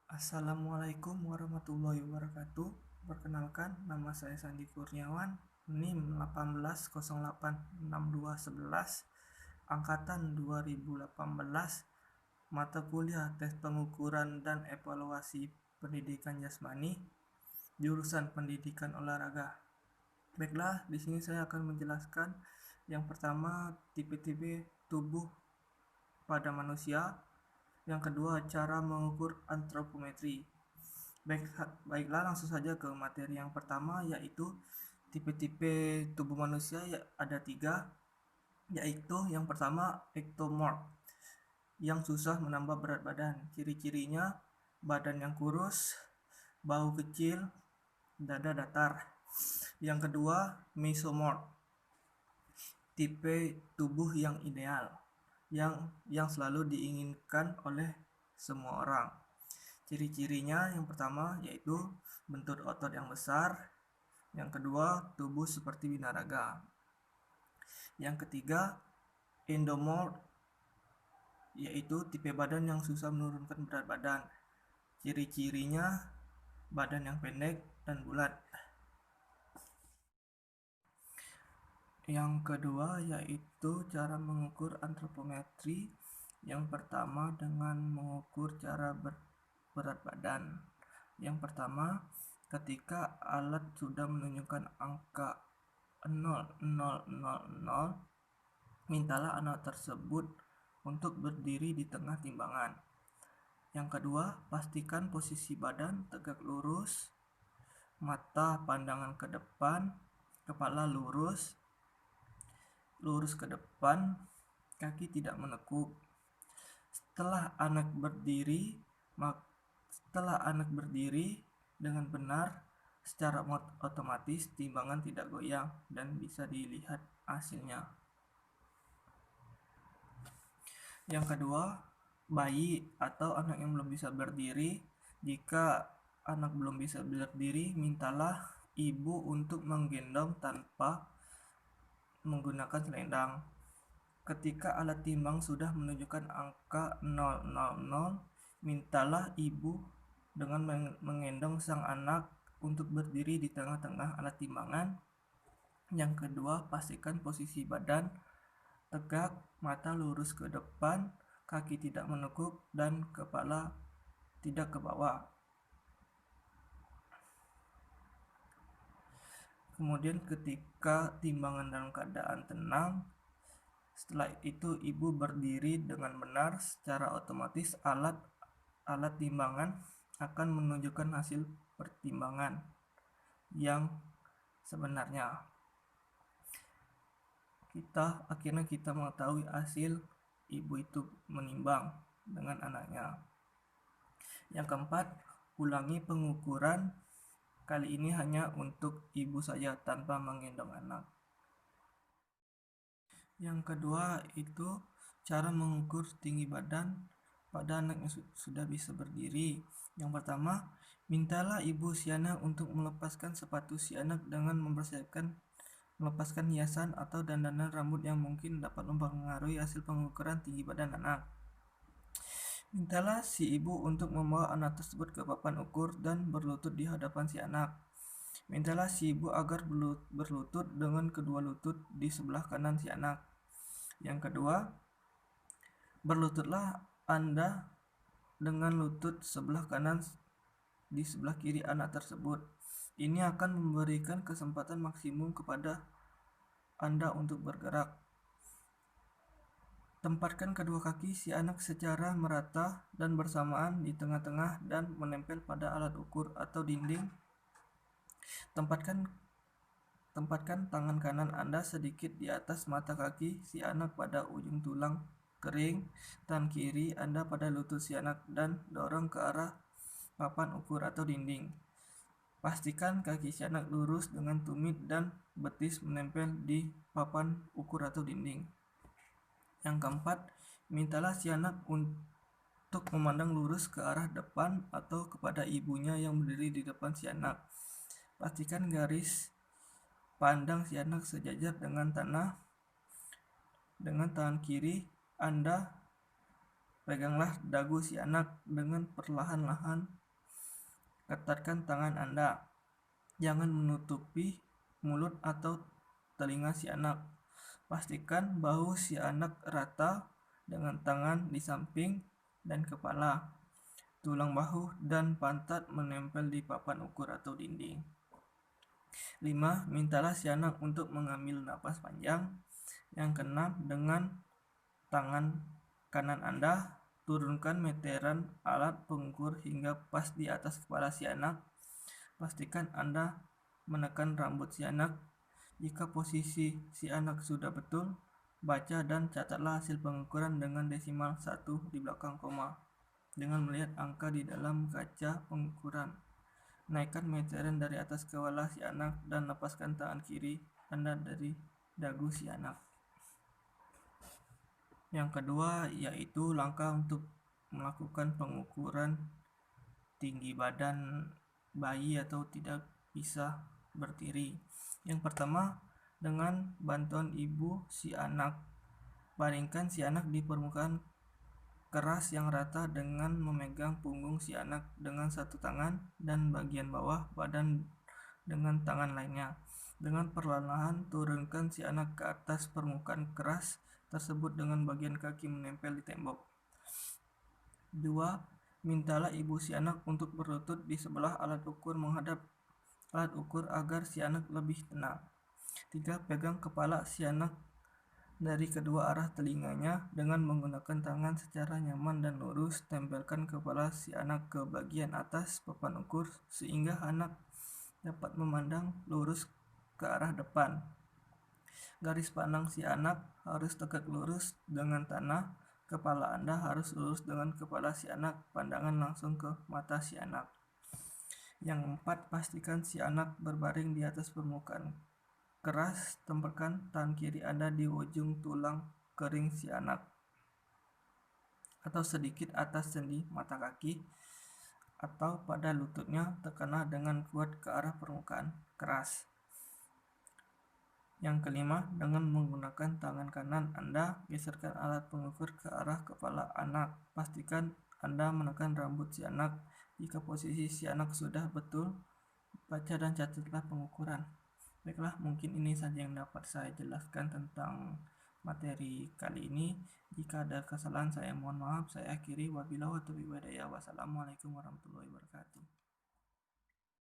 Assalamualaikum warahmatullahi wabarakatuh. Perkenalkan, nama saya Sandi Kurniawan, NIM 18086211, angkatan 2018, mata kuliah tes pengukuran dan evaluasi pendidikan jasmani, jurusan pendidikan olahraga. Baiklah, di sini saya akan menjelaskan yang pertama tipe-tipe tubuh pada manusia. Yang kedua, cara mengukur antropometri. Baiklah, langsung saja ke materi yang pertama, yaitu tipe-tipe tubuh manusia ada 3, yaitu yang pertama ektomorf, yang susah menambah berat badan. Ciri-cirinya badan yang kurus, bahu kecil, dada datar. Yang kedua mesomorf, tipe tubuh yang ideal, yang selalu diinginkan oleh semua orang. Ciri-cirinya yang pertama yaitu bentuk otot yang besar, yang kedua tubuh seperti binaraga, yang ketiga endomorf, yaitu tipe badan yang susah menurunkan berat badan. Ciri-cirinya badan yang pendek dan bulat. Yang kedua yaitu cara mengukur antropometri. Yang pertama dengan mengukur cara berat badan. Yang pertama, ketika alat sudah menunjukkan angka 0,000, mintalah anak tersebut untuk berdiri di tengah timbangan. Yang kedua, pastikan posisi badan tegak lurus, mata pandangan ke depan, kepala lurus ke depan, kaki tidak menekuk. Setelah anak berdiri dengan benar, secara otomatis timbangan tidak goyang dan bisa dilihat hasilnya. Yang kedua, bayi atau anak yang belum bisa berdiri. Jika anak belum bisa berdiri, mintalah ibu untuk menggendong tanpa menggunakan selendang. Ketika alat timbang sudah menunjukkan angka 000, mintalah ibu dengan menggendong sang anak untuk berdiri di tengah-tengah alat timbangan. Yang kedua, pastikan posisi badan tegak, mata lurus ke depan, kaki tidak menekuk, dan kepala tidak ke bawah. Kemudian ketika timbangan dalam keadaan tenang, setelah itu ibu berdiri dengan benar, secara otomatis alat timbangan akan menunjukkan hasil pertimbangan yang sebenarnya. Akhirnya kita mengetahui hasil ibu itu menimbang dengan anaknya. Yang keempat, ulangi pengukuran. Kali ini hanya untuk ibu saja tanpa menggendong anak. Yang kedua itu cara mengukur tinggi badan pada anak yang sudah bisa berdiri. Yang pertama, mintalah ibu si anak untuk melepaskan sepatu si anak dengan melepaskan hiasan atau dandanan rambut yang mungkin dapat mempengaruhi hasil pengukuran tinggi badan anak. Mintalah si ibu untuk membawa anak tersebut ke papan ukur dan berlutut di hadapan si anak. Mintalah si ibu agar berlutut dengan kedua lutut di sebelah kanan si anak. Yang kedua, berlututlah Anda dengan lutut sebelah kanan di sebelah kiri anak tersebut. Ini akan memberikan kesempatan maksimum kepada Anda untuk bergerak. Tempatkan kedua kaki si anak secara merata dan bersamaan di tengah-tengah dan menempel pada alat ukur atau dinding. Tempatkan tangan kanan Anda sedikit di atas mata kaki si anak pada ujung tulang kering, tangan kiri Anda pada lutut si anak dan dorong ke arah papan ukur atau dinding. Pastikan kaki si anak lurus dengan tumit dan betis menempel di papan ukur atau dinding. Yang keempat, mintalah si anak untuk memandang lurus ke arah depan atau kepada ibunya yang berdiri di depan si anak. Pastikan garis pandang si anak sejajar dengan tanah. Dengan tangan kiri Anda peganglah dagu si anak dengan perlahan-lahan Ketatkan tangan Anda. Jangan menutupi mulut atau telinga si anak. Pastikan bahu si anak rata dengan tangan di samping dan kepala. Tulang bahu dan pantat menempel di papan ukur atau dinding. 5. Mintalah si anak untuk mengambil napas panjang. Yang keenam, dengan tangan kanan Anda, turunkan meteran alat pengukur hingga pas di atas kepala si anak. Pastikan Anda menekan rambut si anak. Jika posisi si anak sudah betul, baca dan catatlah hasil pengukuran dengan desimal 1 di belakang koma. Dengan melihat angka di dalam kaca pengukuran, naikkan meteran dari atas kepala si anak dan lepaskan tangan kiri Anda dari dagu si anak. Yang kedua yaitu langkah untuk melakukan pengukuran tinggi badan bayi atau tidak bisa berdiri. Yang pertama, dengan bantuan ibu si anak, baringkan si anak di permukaan keras yang rata dengan memegang punggung si anak dengan satu tangan dan bagian bawah badan dengan tangan lainnya. Dengan perlahan-lahan turunkan si anak ke atas permukaan keras tersebut dengan bagian kaki menempel di tembok. 2. Mintalah ibu si anak untuk berlutut di sebelah alat ukur menghadap alat ukur agar si anak lebih tenang. 3. Pegang kepala si anak dari kedua arah telinganya dengan menggunakan tangan secara nyaman dan lurus. Tempelkan kepala si anak ke bagian atas papan ukur sehingga anak dapat memandang lurus ke arah depan. Garis pandang si anak harus tegak lurus dengan tanah. Kepala Anda harus lurus dengan kepala si anak. Pandangan langsung ke mata si anak. Yang 4, pastikan si anak berbaring di atas permukaan keras. Tempelkan tangan kiri Anda di ujung tulang kering si anak atau sedikit atas sendi mata kaki atau pada lututnya. Tekanlah dengan kuat ke arah permukaan keras. Yang kelima, dengan menggunakan tangan kanan Anda, geserkan alat pengukur ke arah kepala anak. Pastikan Anda menekan rambut si anak. Jika posisi si anak sudah betul, baca dan catatlah pengukuran. Baiklah, mungkin ini saja yang dapat saya jelaskan tentang materi kali ini. Jika ada kesalahan saya mohon maaf. Saya akhiri, wabillahi taufiq wal hidayah. Wassalamualaikum warahmatullahi wabarakatuh.